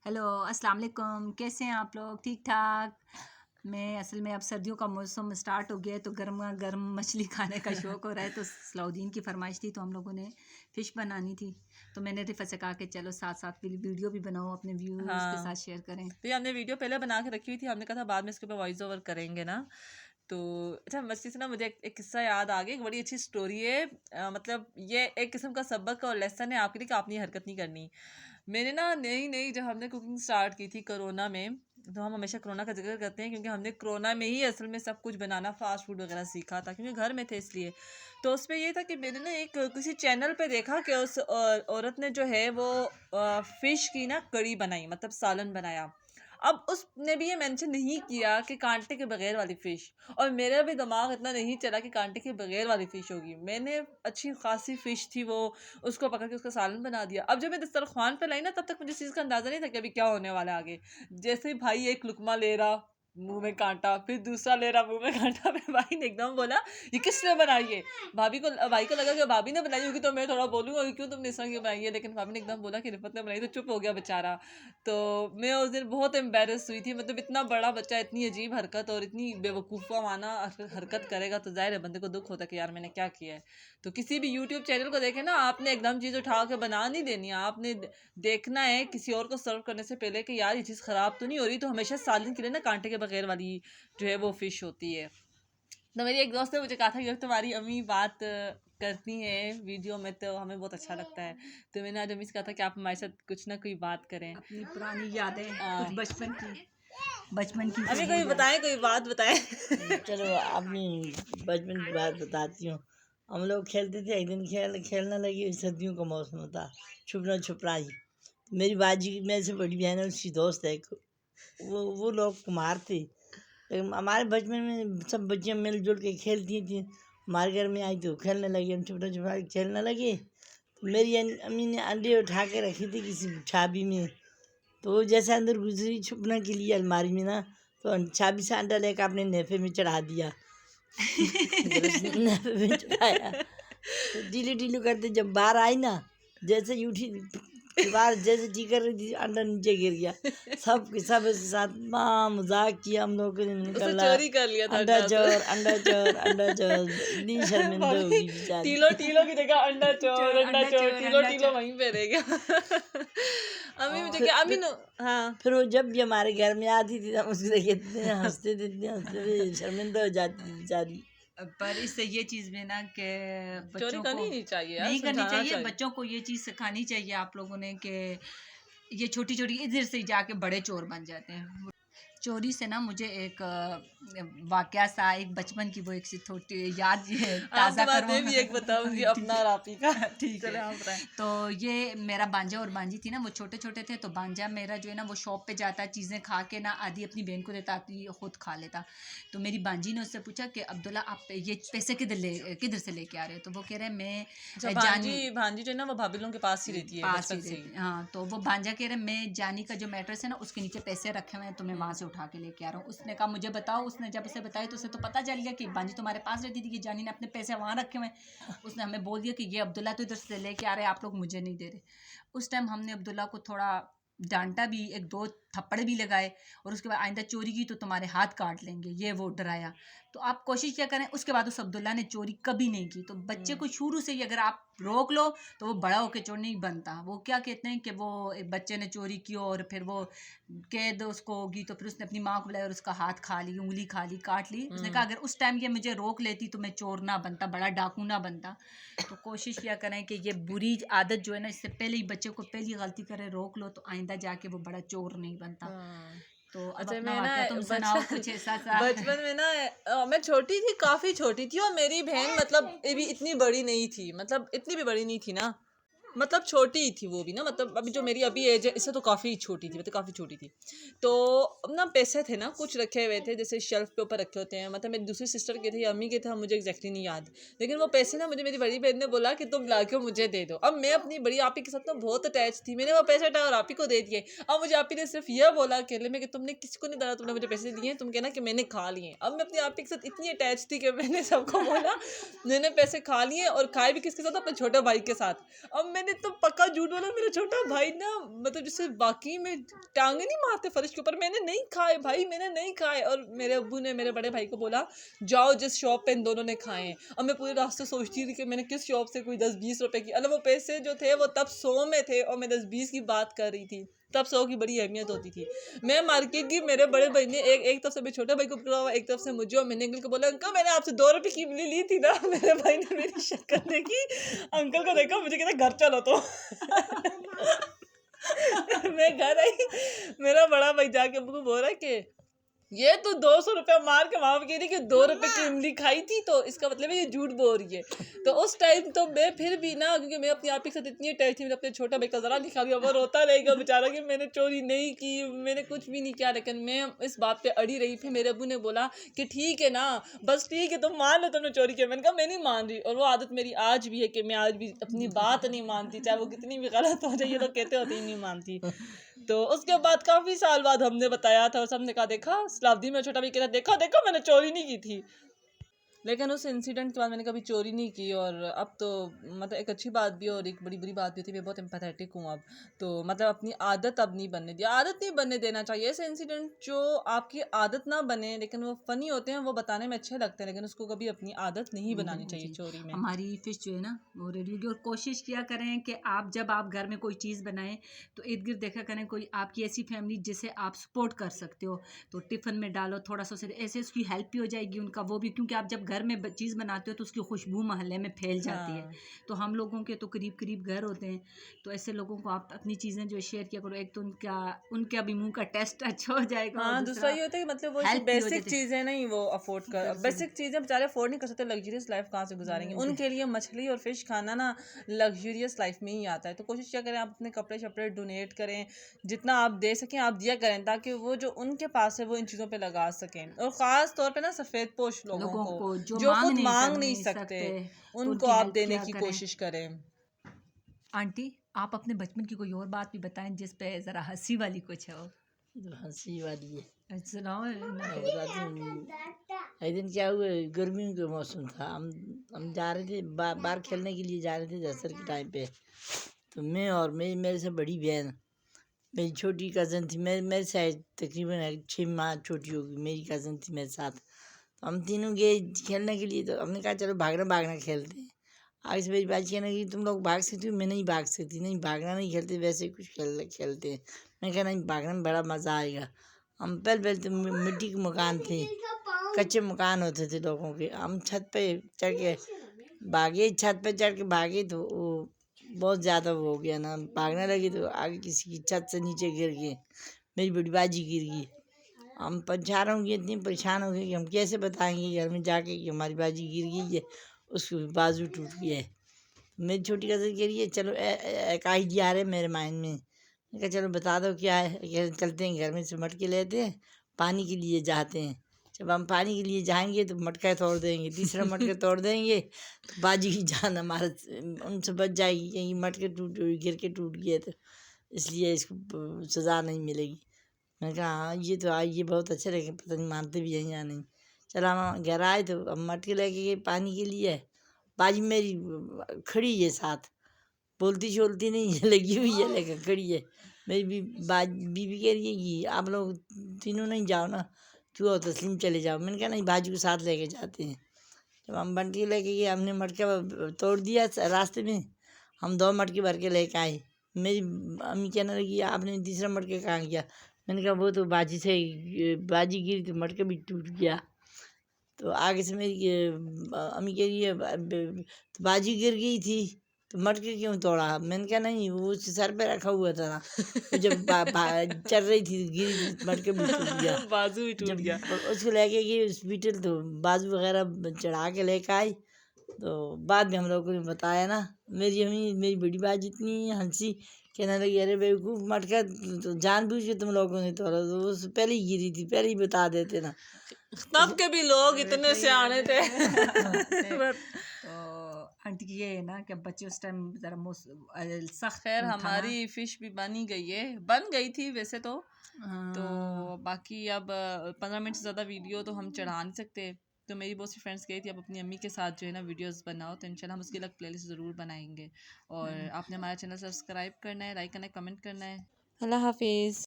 Hello, अस्सलाम वालेकुम। कैसे हैं आप लोग? ठीक ठाक। मैं असल में अब सर्दियों का मौसम स्टार्ट हो गया है तो गर्मा गर्म मछली खाने का शौक़ हो रहा है। तो सलाउद्दीन की फरमाइश थी तो हम लोगों ने फ़िश बनानी थी। तो मैंने रिफ़त से कहा कि चलो साथ साथ वीडियो भी बनाओ, अपने व्यूअर्स के हाँ, साथ शेयर करें। तो ये हमने वीडियो पहले बना के रखी हुई थी, हमने कहा था बाद में इसके ऊपर वॉइस ओवर करेंगे ना। तो अच्छा मस्ती से ना मुझे एक किस्सा याद आ गया, एक बड़ी अच्छी स्टोरी है। मतलब ये एक किस्म का सबक और लेसन है आपके लिए कि आपने ये हरकत नहीं करनी। मैंने ना नई-नई जब हमने कुकिंग स्टार्ट की थी कोरोना में, तो हम हमेशा कोरोना का ज़िक्र करते हैं क्योंकि हमने कोरोना में ही असल में सब कुछ बनाना फ़ास्ट फूड वगैरह सीखा था क्योंकि घर में थे इसलिए। तो उसमें ये था कि मैंने ना एक किसी चैनल पे देखा कि उस औरत ने जो है वो फ़िश की ना कढ़ी बनाई, मतलब सालन बनाया। अब उसने भी ये मेंशन नहीं किया कि कांटे के बगैर वाली फ़िश, और मेरा भी दिमाग इतना नहीं चला कि कांटे के बगैर वाली फ़िश होगी। मैंने अच्छी खासी फ़िश थी वो, उसको पकड़ के उसका सालन बना दिया। अब जब मैं दस्तरख़्वान पे लाई ना तब तक मुझे इस चीज़ का अंदाज़ा नहीं था कि अभी क्या होने वाला है आगे। जैसे ही भाई एक लुक़मा ले रहा, मुँह में काँटा, फिर दूसरा ले रहा, मुँह में काँटा। फिर भाई ने एकदम बोला, "ये किसने बनाई है?" भाई को लगा कि भाभी ने बनाई होगी तो मैं थोड़ा बोलूँगा कि क्यों तुमने इस तरह की बनाई है, लेकिन भाभी ने एकदम बोला कि रिफ़त ने बनाई, तो चुप हो गया बेचारा। तो मैं उस दिन बहुत एम्बैरेस हुई थी, मतलब इतना बड़ा बच्चा इतनी अजीब हरकत और इतनी बेवकूफ़ाना हरकत करेगा तो ज़ाहिर है बंदे को दुःख होता है कि यार मैंने क्या किया है। तो किसी भी यूट्यूब चैनल को देखें ना, आपने एकदम चीज़ उठा के बना नहीं देनी है। आपने देखना है किसी और को सर्व करने से पहले कि यार ये चीज़ ख़राब तो नहीं हो रही। तो हमेशा सालन के लिए ना कांटे के बगैर वाली जो है वो फ़िश होती है। तो मेरी एक दोस्त ने मुझे कहा था कि तुम्हारी अम्मी बात करती हैं वीडियो में तो हमें बहुत अच्छा लगता है। तो मैंने आज अम्मी से कहा था कि आप हमारे साथ कुछ ना कोई बात करें। अपनी पुरानी यादें, आ, कुछ बचपन की अम्मी फिर वो कोई याद। बताएं, कोई बात बताएं। चलो अपनी बचपन की बात बताती हूँ। हम लोग खेलते थे, एक दिन खेलने लगे, सर्दियों का मौसम था, छुपना छुपड़ाई। मेरी बाजी मेरे से बड़ी बहन है, उसकी दोस्त है एक, वो लोग कुम्हार थे। लेकिन हमारे बचपन में सब बच्चियाँ मिलजुल के खेलती थी। हमारे घर में आई तो खेलने लगे, हम छुपना छुपड़ाई खेलने लगे। तो मेरी अम्मी ने अंडे उठा के रखी थी किसी छाबी में। तो वो जैसे अंदर गुजरी छुपने के लिए अलमारी में ना, तो चाबी से अंडा लेकर अपने नेफे में चढ़ा दिया। जब उसने नेफे में चढ़ाया तो ढीलू ढीलू करते जब बाहर आई ना, जैसे ही उठी बाहर जैसे ची कर रही थी, अंडा नीचे गिर गया। सब के सब उसके साथ माँ मजाक किया हम लोगों ने, उसने निकला चोरी कर लिया था अंडा अंडा से। चोर अंडा चोर अंडा चोर। इतनी शर्मिंदा भाभी होगी बेचारी। टीलो टीलो की जगह चोर, अंडा अंडा चोर, चोर, टीलो अंडा टीलो चोर। वहीं पे रह गया। अम्मी मुझे और क्या अम्मी फिर नो। हाँ, फिर वो जब भी हमारे घर में आती थी हम उसको देख इतने हंसते थे, शर्मिंदा हो जाती थी बेचारी। पर इससे ये चीज़ भी ना कि चोरी बच्चों को करनी नहीं चाहिए यार, नहीं करनी समझाना चाहिए। चाहिए। बच्चों को ये चीज़ सिखानी चाहिए आप लोगों ने कि ये छोटी छोटी इधर से ही जाके बड़े चोर बन जाते हैं। चोरी से ना मुझे एक वाकया सा, एक बचपन की वो एक सी छोटी याद ये आपके ताज़ा बाद करो। मैं भी एक बताऊंगी ठीक अपना है। और आप ही का। ठीक चले है। आप बताएं। तो ये मेरा भांजा और भांजी थी ना, वो छोटे छोटे थे। तो भांजा मेरा जो है ना वो शॉप पे जाता, चीज़ें खा के ना आधी अपनी बहन को देता, आधी खुद खा लेता। तो मेरी भांजी ने उससे पूछा कि अब्दुल्ला आप ये पैसे किधर से लेके आ रहे हो? तो वो कह रहे हैं अच्छा, मैं भांजी जानी भांजी जो है ना वो भाभी लोगों के पास ही रहती है पास ही बचपन से ही। रहती। हाँ, तो वो भांजा कह रहे मैं जानी का जो मैट्रेस है ना उसके नीचे पैसे रखे हुए हैं, तो मैं वहाँ से उठा के लेके आ रहा हूँ। उसने कहा मुझे बताओ। उसने जब उसे बताया तो उसे तो पता चल गया कि भांजी तुम्हारे पास रहती थी, कि जानी ने अपने पैसे वहाँ रखे हुए हैं। उसने हमें बोल दिया कि ये अब्दुल्ला तो इधर से लेके आ रहे हैं, आप लोग मुझे नहीं दे रहे। उस टाइम हमने अब्दुल्ला को थोड़ा डांटा भी, एक दो थप्पड़ भी लगाए, और उसके बाद आइंदा चोरी की तो तुम्हारे हाथ काट लेंगे, ये वो डराया। तो आप कोशिश क्या करें, उसके बाद उस अब्दुल्ला ने चोरी कभी नहीं की। तो बच्चे को शुरू से ही अगर आप रोक लो तो वो बड़ा होकर चोर नहीं बनता। वो क्या कहते हैं कि वो एक बच्चे ने चोरी की और फिर वो कैद उसको होगी, तो फिर उसने अपनी माँ को बुलाया और उसका हाथ खा ली, उंगली खा ली, काट ली। उसने कहा अगर उस टाइम ये मुझे रोक लेती तो मैं चोर ना बनता, बड़ा डाकू ना बनता। तो कोशिश क्या करें कि ये बुरी आदत जो है ना, इससे पहले ही बच्चे को पहली गलती करे रोक लो, तो आइंदा जाके वो बड़ा चोर नहीं बनता। हाँ। तो अब अच्छा, अपना मैं ना वाकया तुम सुनाओ बचपन कुछ ऐसा सा। बचपन में ना मैं छोटी थी, काफी छोटी थी, और मेरी बहन मतलब ये भी इतनी बड़ी नहीं थी, मतलब इतनी भी बड़ी नहीं थी ना, मतलब छोटी ही थी वो भी ना, मतलब अभी जो मेरी अभी एज है इससे तो काफ़ी छोटी थी, मतलब काफ़ी छोटी थी। तो अब ना पैसे थे ना कुछ रखे हुए थे, जैसे शेल्फ पे ऊपर रखे होते हैं, मतलब मेरी दूसरी सिस्टर के थे या अम्मी के थे, मुझे एग्जैक्टली नहीं याद। लेकिन वो पैसे ना मुझे मेरी बड़ी बहन ने बोला कि तुम ला के मुझे दे दो। अब मैं अपनी बड़ी आपी के साथ ना बहुत अटैच थी, मैंने वो पैसे उठाए और आपी को दे दिए। अब मुझे आपी ने सिर्फ यह बोला अकेले में कि तुमने किसी को नहीं डाला, तुमने मुझे पैसे दिए, तुम कहना कि मैंने खा लिए। अब मैं अपनी आपी के साथ इतनी अटैच थी कि मैंने सबको बोला मैंने पैसे खा लिए, और खाए भी किसके साथ, अपने छोटे भाई के साथ। अब मैं मैंने तो पक्का झूठ बोला, मेरा छोटा भाई ना मतलब जैसे बाकी में टांगे नहीं मारते फर्श के ऊपर, मैंने नहीं खाए भाई, मैंने नहीं खाए। और मेरे अब्बू ने मेरे बड़े भाई को बोला जाओ जिस शॉप पे इन दोनों ने खाए हैं। अब मैं पूरे रास्ते सोचती थी कि मैंने किस शॉप से कोई 10-20 रुपए की, अल्लाह वो पैसे जो थे वो तब 100 में थे और मैं 10-20 की बात कर रही थी, तब 100 की बड़ी अहमियत होती थी। मैं मार्केट की, मेरे बड़े भाई ने एक तरफ से मेरे छोटे भाई को पकड़ा हुआ, एक तरफ से मुझे, और मैंने अंकल को बोला अंकल मैंने आपसे 2 रुपए की इमली ली थी ना। मेरे भाई ने मेरी शक्ल देखी, अंकल को देखा, मुझे कहता घर चलो तो। मैं घर आई, मेरा बड़ा भाई जाके अब्बू को बोल रहा है कि ये तो 200 रुपया मार के वहां पे कह रही कि 2 रुपए की इमली खाई थी, तो इसका मतलब है ये झूठ बोल रही है। तो उस टाइम तो मैं फिर भी ना, क्योंकि मैं अपने आप के साथ इतनी अटैच थी, मैंने अपने छोटा भाई का जरा नहीं खा लिया, वो रोता रहेगा बेचारा कि मैंने चोरी नहीं की, मैंने कुछ भी नहीं किया। लेकिन मैं इस बात पे अड़ी रही। फिर मेरे अब्बू ने बोला कि ठीक है ना, बस ठीक है तुम मान लो तुमने चोरी किया। मैंने कहा मैं नहीं मान रही। और वो आदत मेरी आज भी है कि मैं आज भी अपनी बात नहीं मानती, चाहे वो कितनी भी गलत हो जाए, ये लोग कहते होते ही नहीं मानती। तो उसके बाद काफी साल बाद हमने बताया था और सबने कहा देखा, सलाउद्दीन मेरा छोटा भाई कहता देखा देखा मैंने चोरी नहीं की थी। लेकिन उस इंसिडेंट के बाद मैंने कभी चोरी नहीं की। और अब तो मतलब एक अच्छी बात भी है और एक बड़ी बुरी बात भी होती है। मैं बहुत एम्पैथेटिक हूँ अब, तो मतलब अपनी आदत अब नहीं बनने दिया, आदत नहीं बनने देना चाहिए। ऐसे इंसिडेंट जो आपकी आदत ना बने लेकिन वो फ़नी होते हैं, वो बताने में अच्छे लगते हैं, लेकिन उसको कभी अपनी आदत नहीं बनानी चाहिए जी। चोरी में। हमारी फिश जो है ना वो रेडी होगी। और कोशिश किया करें कि आप जब आप घर में कोई चीज़ बनाएं तो इर्द गिर्द देखा करें कोई आपकी ऐसी फैमिली जिसे आप सपोर्ट कर सकते हो, तो टिफ़िन में डालो थोड़ा सा, उसे ऐसे उसकी हेल्प भी हो जाएगी उनका वो भी, क्योंकि आप जब घर में चीज़ बनाते हो तो उसकी खुशबू मोहल्ले में फैल जाती है। हाँ तो हम लोगों के तो करीब करीब घर होते हैं, तो ऐसे लोगों को आप अपनी चीज़ें जो शेयर किया करो, एक तो उनका भी मुंह का टेस्ट अच्छा हो जाएगा, और हाँ, दूसरा दूसरा ये होता है कि मतलब वो हेल्प भी हो बेसिक जाती है। चीज़ें नहीं वो अफोर्ड कर, बिल्कुल। बेसिक चीज़ें बेचारे अफोर्ड नहीं कर सकते, लग्जरियस लाइफ कहाँ से गुजारेंगे। उनके लिए मछली और फिश खाना ना लग्जरियस लाइफ में ही आता है। तो कोशिश क्या करें, आप अपने कपड़े शपड़े डोनेट करें, जितना आप दे सकें आप दिया करें, ताकि वो जो उनके पास है वो इन चीज़ों पे लगा सकें। और ख़ास तौर पे ना सफ़ेद पोश लोगों लोगों को को जो जो मांग खुद नहीं मांग नहीं सकते, तो उनको उनकी आप हेल्प देने किया की करें। कोशिश करें। आंटी, आप अपने बचपन की कोई और बात भी बताएं जिस पे ज़रा हंसी वाली कुछ हो। तो हंसी वाली है। सुनाओ ना मैं फिर। बताती हूँ। एक दिन क्या हुआ, गर्मियों का मौसम था, हम जा रहे थे बाहर खेलने के लिए जा रहे थे दसहर के टाइम पे। तो मैं और मेरे से बड़ी बहन, मेरी छोटी कज़न थी, मेरे से तकरीबन 6 माह छोटी होगी, मेरी कज़न थी मेरे साथ। तो हम तीनों गए खेलने के लिए। तो हमने कहा चलो भागना भागना खेलते हैं। आगे से मेरी बाजी कहने लगी तुम लोग भाग सकती हो, मैं नहीं भाग सकती। नहीं भागना नहीं खेलते, वैसे कुछ खेलते हैं। मैं कहा नहीं, भागने में बड़ा मज़ा आएगा। हम पहले तो मिट्टी के मकान थे, कच्चे मकान होते थे लोगों के। हम छत पे चढ़ के भागे, छत पे चढ़ के भागे तो वो बहुत ज़्यादा वो हो गया ना, भागने लगे तो आगे किसी की छत से नीचे गिर गए, मेरी बड़ी बाजी गिर गई। हम चारों की इतनी परेशान हो गए कि हम कैसे बताएंगे घर में जाके कि हमारी बाजी गिर गई है, उसकी बाजू टूट गया है। मेरी छोटी कज़न कह रही है चलो एक आइडिया आ रहा है मेरे माइंड में। मैंने कहा चलो बता दो क्या है। कह चलते हैं घर में से मटके लेते हैं, पानी के लिए जाते हैं। जब हम पानी के लिए जाएंगे तो मटका तोड़ देंगे, तीसरा मटका तोड़ देंगे तो बाजी की जान हमारा उनसे बच जाएगी, कहीं मटके गिर के टूट गए तो इसलिए इसको सज़ा नहीं मिलेगी। मैंने कहा हाँ ये तो ये बहुत अच्छा लगे, पता नहीं मानते भी हैं या नहीं। चलो हम घर आए तो हम मटके लेके गए पानी के लिए। बाजी मेरी खड़ी है साथ, बोलती छोलती नहीं है, लगी हुई है लेकिन खड़ी है। मेरी बीबी कह रही है कि आप लोग तीनों नहीं जाओ ना, तू और तस्लीम चले जाओ। मैंने कहा नहीं, बाजू को साथ लेके जाते हैं। जब हम बंटी लेके गए, हमने मटका तोड़ दिया रास्ते में, हम 2 मटके भर के लेके आए। मेरी अम्मी कहने लगी आपने तीसरा मटके कहाँ किया। मैंने कहा वो तो बाजी गिरी तो मटका भी टूट गया। तो आगे से मेरी अम्मी कह रही है तो बाजी गिर गई थी तो मटके क्यों तोड़ा। मैंने कहा नहीं, वो उसके सर पे रखा हुआ था ना, वो जब चल रही थी गिरी तो मटके भी टूट गया। बाजू भी टूट जब गया। उसको लेके गई हॉस्पिटल तो बाजू वगैरह चढ़ा के लेके आई। तो बाद में हम लोगों ने बताया ना, मेरी अम्मी मेरी बड़ी बाजी इतनी हंसी, कहने लगी अरे बेवकूफ़, मटका तो जानबूझ के तुम लोगों ने तोड़ा, तो वो पहले ही गिरी थी, पहले ही बता देते ना। तब के भी लोग इतने सियाने थे। तो आंटी की ये है ना कि बच्चे उस टाइम ज़रा सख्त खैर था ना। हमारी फिश भी बन गई है, बन गई थी वैसे तो हाँ। बाकी अब 15 मिनट से ज़्यादा वीडियो तो हम चढ़ा नहीं सकते। तो मेरी बहुत सी फ्रेंड्स कही थी आप अपनी अम्मी के साथ जो है ना वीडियोस बनाओ, तो इंशाल्लाह हम उसकी अलग प्लेलिस्ट ज़रूर बनाएंगे। और आपने हमारा चैनल सब्सक्राइब करना है, लाइक करना है, कमेंट करना है। अल्लाह हाफिज़।